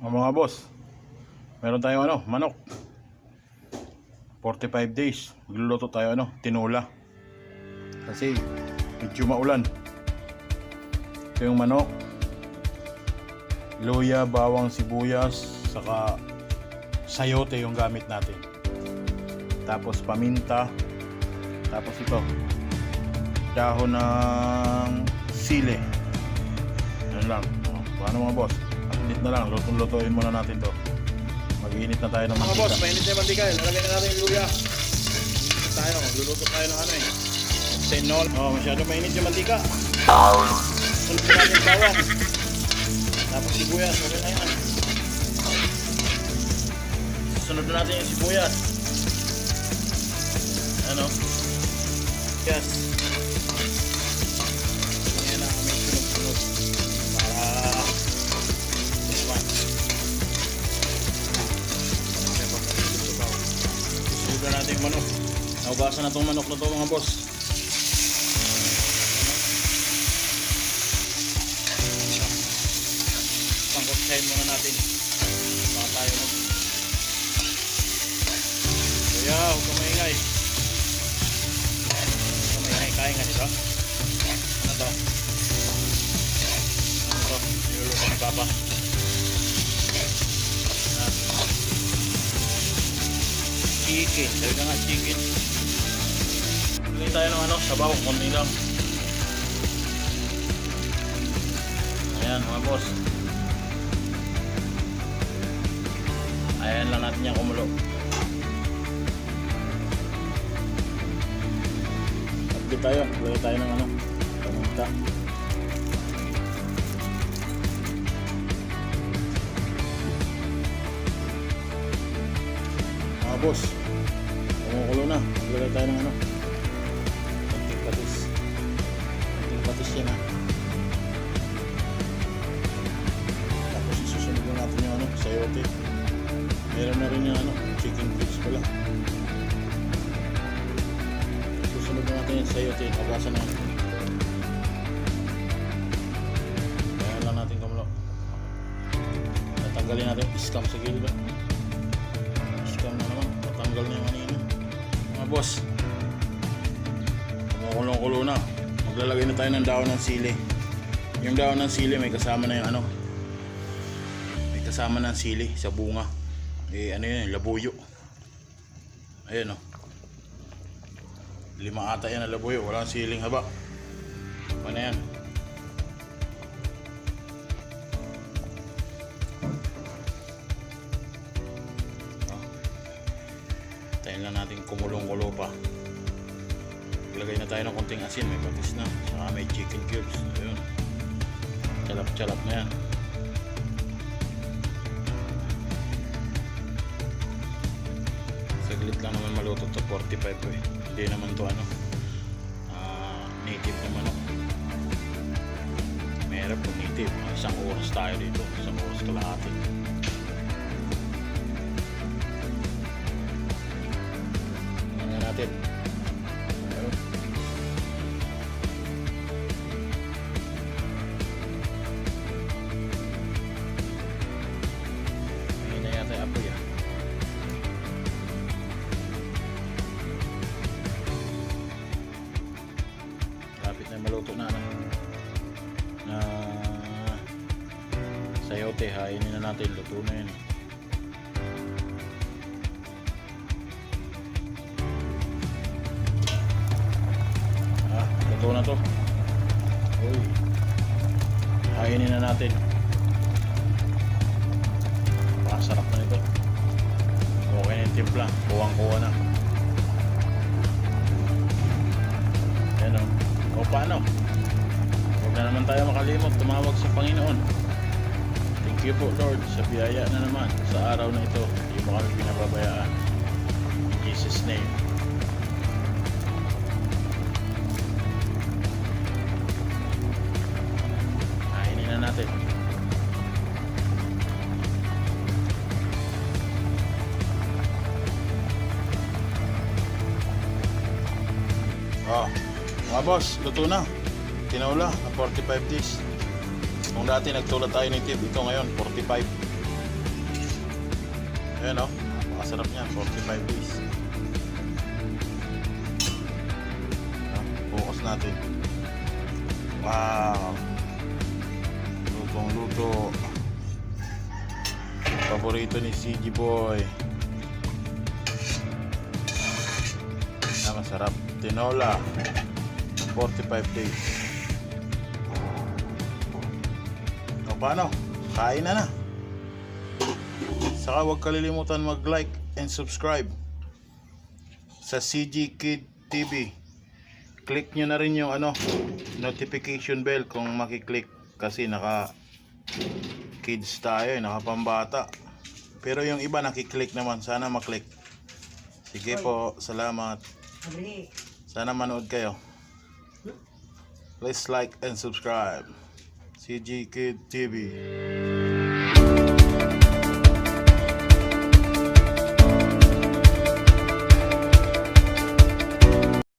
Mga boss, meron tayong manok. 45 days. Magluluto tayo tinola. Kasi medyo maulan. Ito yung manok. Luya, bawang, sibuyas, saka sayote yung gamit natin. Tapos paminta. Tapos ito, dahon ng sili. Yan lang. Paano mga boss? Update na lang. Lutuin muna natin to. Mag-iinit na tayo ng mantika. Mga boss, mainit na yung mantika. Lalagyan na natin yung luya. Tayo, magluluto tayo ng senol. Masyado mainit yung mantika. Sunod na natin yung bawang. Tapos sibuyas. Okay na yan. Sunod na natin yung sibuyas. Yes. Yan na kami sunod-sunod. Para susunod na natin yung manok. Naugasan na itong manok na ito mga boss. Pangkotsahin muna natin. Baka tayo Kuya, huwag ka maingay. Kain nga nito. Ano to? Niluluto ni Papa. Chicken. Sabi ka nga, chicken. Lagay tayo ng sabaw. Konti lang. Ayan mga boss. Ayan lang natin yung kumulo. Lagay tayo ng paminta. Mga boss, kumukulo na. Lagay tayo ng konting patis yan Tapos isusunod na natin yung sayote. Meron na rin yung chicken cubes pala. Susunod na natin yung sayote. Abasan na. Kaya lang natin kumulo. Natanggalin natin yung iskam sa gilid. Iskam na naman. Natanggal na yung kanina. Mga boss, kumukulong-kulo na. Maglalagay na tayo ng dahon ng sili. Yung dahon ng sili may kasama na yung may kasama ng sili sa bunga. Yun, labuyo. Ayan 5 ata yan na labuyo, walang siling haba. Ano yan? Tayin lang natin kumulong-kulo pa. Ilagay na tayo ng konting asin, may patis na, saka may chicken cubes. Ayun, chalap-chalap na yan. Saglit lang naman maluto to, 45 Hindi naman to native na manok. Mayroon po native. Isang oras tayo dito. Isang oras kalahati. Tingnan natin. Ayun na yata yung apoy maluto na sayote. Hainin na natin, luto na yan luto na to. Uy, hainin na natin. Masarap na nito. Okay na yung timpla, kuwang-kuwa na. Yan o paano? Huwag na naman tayo makalimot tumawag sa Panginoon. Thank you po Lord sa biyaya na naman sa araw na ito. Hindi mo kami pinababayaan. In Jesus name. Kainin na natin. Mga boss, luto na. Tinola na 45 days. Kung dati nagtulad tayo ng tip, ito ngayon 45. Ayan o, napakasarap niya, 45 days. Focus natin. Wow, lutong luto. Paborito ni CG Boy. Masarap. Tinola, 45 days. O paano? Kain na. Saka huwag kalilimutan mag-like and subscribe sa CG Kid TV. Click nyo na rin yung notification bell kung makiklik, kasi naka kids tayo, naka pambata. Pero yung iba nakiklik naman, sana maklik. Sige po, salamat. Sana manood kayo. Please like and subscribe. CG Kid TV.